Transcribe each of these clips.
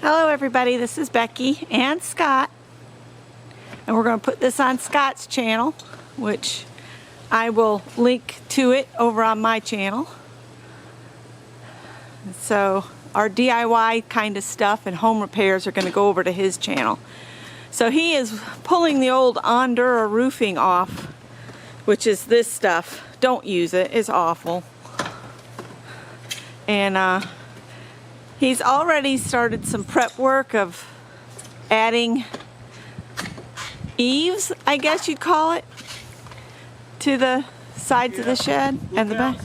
Hello everybody, this is Becky and Scott, and we're going to put this on Scott's channel, which I will link to it over on my channel. So our DIY kind of stuff and home repairs are going to go over to his channel. So he is pulling the old Ondura roofing off, which is this stuff. Don't use it, it's awful. And he's already started some prep work of adding eaves, I guess you'd call it, to the sides of the shed and the back.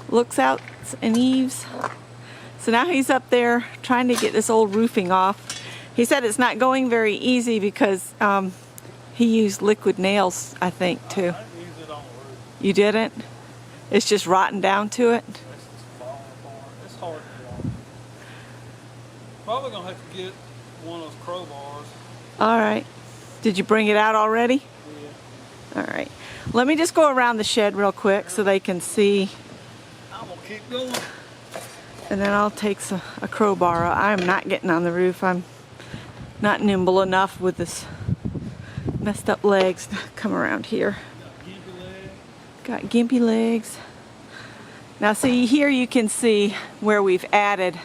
Lookouts and eaves. So now he's up there trying to get this old roofing off. He said it's not going very easy because he used liquid nails, I think, too. I didn't use it on the roof. You didn't? It's just rotten down to it? It's hard to do. Probably gonna have to get one of those crowbars. Alright. Did you bring it out already? Yeah. Alright. Let me just go around the shed real quick so they can see. I'm gonna keep going. And then I'll take a crowbar. I'm not getting on the roof. I'm not nimble enough with this messed up legs to come around here. Got gimpy legs. Now see, here you can see where we've added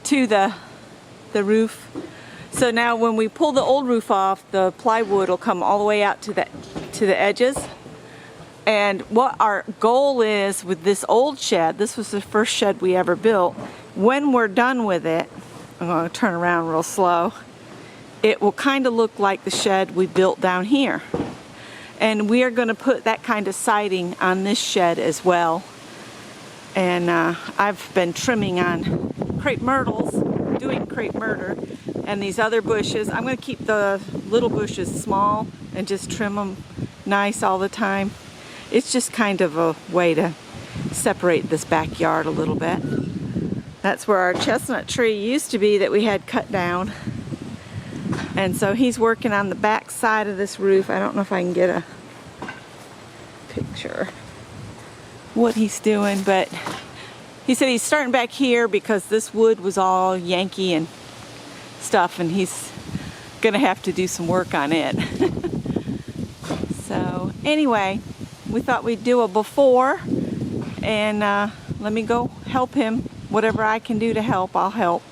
to the roof. So now when we pull the old roof off, the plywood will come all the way out to the edges. And what our goal is with this old shed, this was the first shed we ever built, when we're done with it, I'm going to turn around real slow, it will kind of look like the shed we built down here. And we are going to put that kind of siding on this shed as well. And I've been trimming on crepe myrtles, doing crepe myrtle, and these other bushes. I'm going to keep the little bushes small and just trim them nice all the time. It's just kind of a way to separate this backyard a little bit. That's where our chestnut tree used to be that we had cut down. And so he's working on the back side of this roof. I don't know if I can get a picture what he's doing, but he said he's starting back here because this wood was all Yankee and stuff, and he's gonna have to do some work on it. So anyway, we thought we'd do a before, and let me go help him. Whatever I can do to help, I'll help.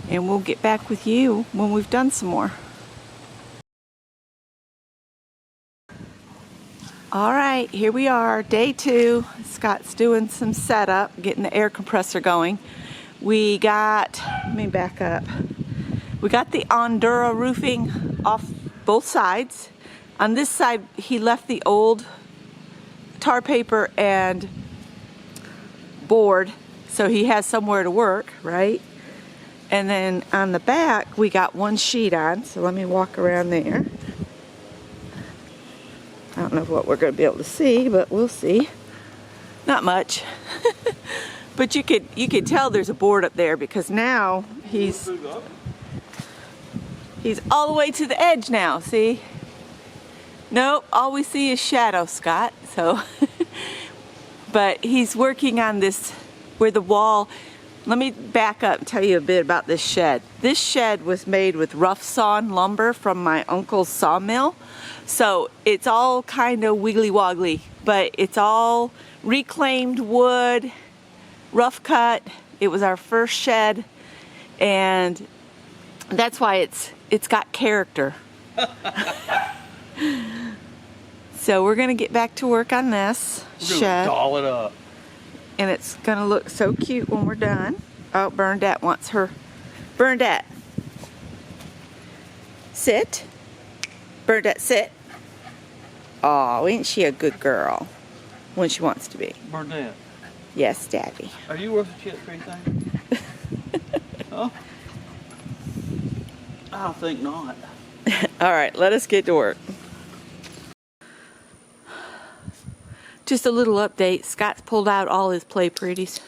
And we'll get back with you when we've done some more. All right, here we are, day 2. Scott's doing some setup, getting the air compressor going. We got, let me back up. We got the Ondura roofing off both sides. On this side, he left the old tar paper and board, so he has somewhere to work, right? And then on the back, we got one sheet on, so let me walk around there. I don't know what we're going to be able to see, but we'll see. Not much. But you could tell there's a board up there because now he's all the way to the edge now, see? Nope, all we see is shadow, Scott, so. But he's working on this, where the wall. Let me back up and tell you a bit about this shed. This shed was made with rough sawn lumber from my uncle's sawmill. So it's all kind of wiggly woggly, but it's all reclaimed wood, rough cut. It was our first shed, and that's why it's got character. So we're gonna get back to work on this shed. Doll it up. And it's gonna look so cute when we're done. Oh, Bernadette wants her. Bernadette, sit. Bernadette, sit. Oh, ain't she a good girl when she wants to be? Bernadette. Yes, Daddy. Are you worth a chip for anything? Huh? I think not. All right, let us get to work. Just a little update. Scott's pulled out all his play pretties.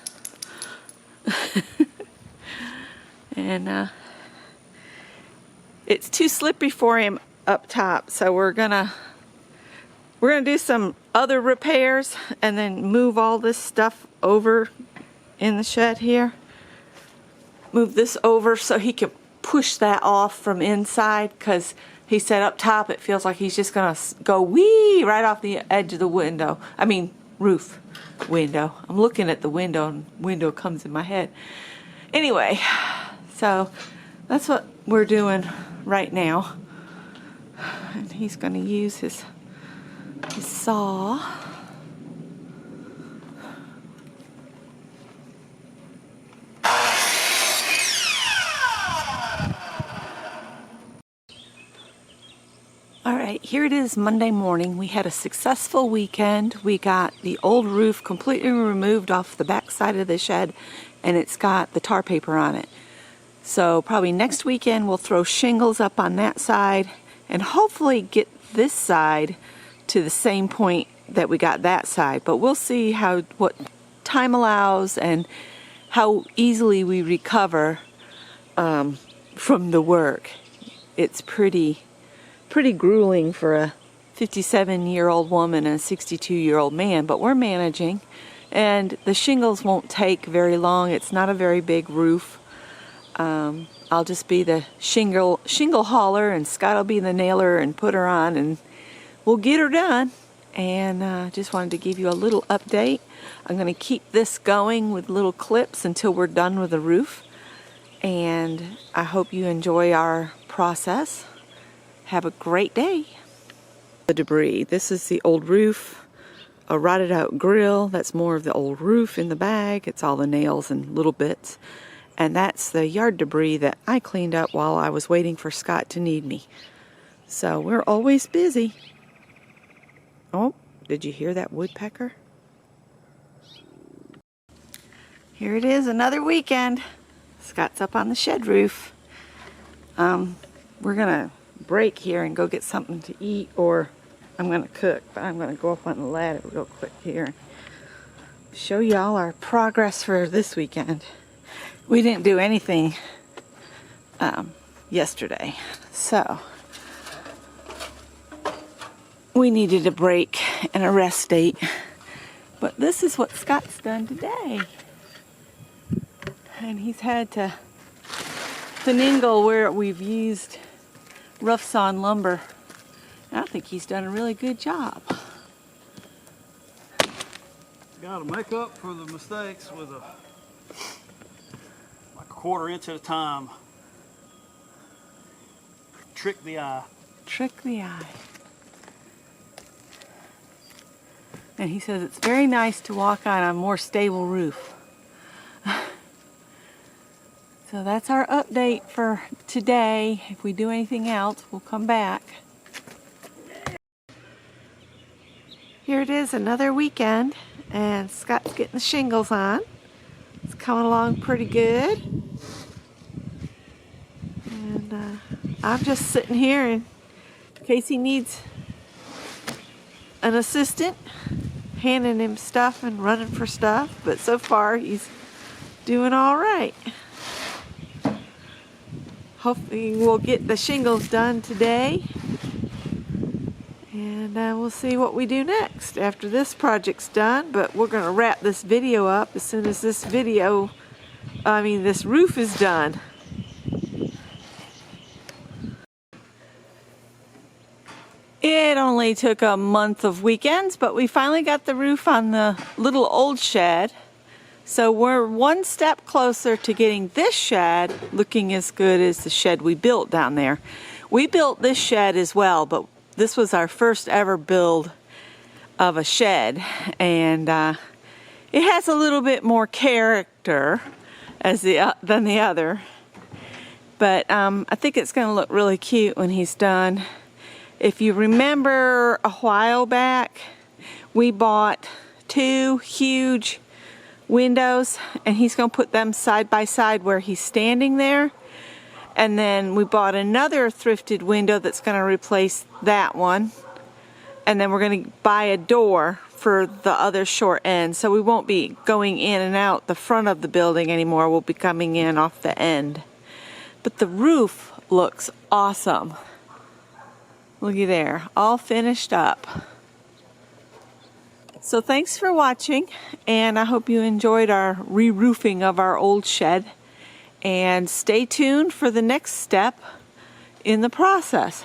And it's too slippery for him up top, so we're gonna do some other repairs and then move all this stuff over in the shed here. move this over so he can push that off from inside, because he said up top it feels like he's just gonna go wee right off the edge of the window. I mean roof window. I'm looking at the window and window comes in my head. Anyway, so that's what we're doing right now. And he's gonna use his saw. Alright, here it is Monday morning. We had a successful weekend. We got the old roof completely removed off the back side of the shed, and it's got the tar paper on it. So probably next weekend we'll throw shingles up on that side and hopefully get this side to the same point that we got that side. But we'll see what time allows and how easily we recover from the work. It's pretty grueling for a 57-year-old woman and a 62-year-old man, but we're managing. And the shingles won't take very long. It's not a very big roof. I'll just be the shingle hauler, and Scott will be the nailer and put her on, and we'll get her done. And just wanted to give you a little update. I'm going to keep this going with little clips until we're done with the roof. And I hope you enjoy our process. Have a great day. The debris. This is the old roof, a rotted out grill. That's more of the old roof in the bag. It's all the nails and little bits. And that's the yard debris that I cleaned up while I was waiting for Scott to need me. So we're always busy. Oh, did you hear that woodpecker? Here it is, another weekend. Scott's up on the shed roof. We're gonna break here and go get something to eat, or I'm gonna cook, but I'm gonna go up on the ladder real quick here and show y'all our progress for this weekend. We didn't do anything yesterday, so we needed a break and a rest date. But this is what Scott's done today. And he's had to finagle where we've used rough sawn lumber. I think he's done a really good job. Got to make up for the mistakes with like a 1/4 inch at a time. Trick the eye. Trick the eye. And he says it's very nice to walk on a more stable roof. So that's our update for today. If we do anything else, we'll come back. Here it is, another weekend, and Scott's getting the shingles on. It's coming along pretty good. And I'm just sitting here in case he needs an assistant, handing him stuff and running for stuff, but so far he's doing all right. Hopefully we'll get the shingles done today, and we'll see what we do next after this project's done. But we're going to wrap this video up as soon as this roof is done. It only took a month of weekends, but we finally got the roof on the little old shed. So we're one step closer to getting this shed looking as good as the shed we built down there. We built this shed as well, but this was our first ever build of a shed, and it has a little bit more character than the other. But I think it's going to look really cute when he's done. If you remember a while back, we bought 2 huge windows, and he's going to put them side by side where he's standing there. And then we bought another thrifted window that's going to replace that one. And then we're going to buy a door for the other short end. So we won't be going in and out the front of the building anymore. We'll be coming in off the end. But the roof looks awesome. Looky there, all finished up. So thanks for watching, and I hope you enjoyed our re-roofing of our old shed. And stay tuned for the next step in the process.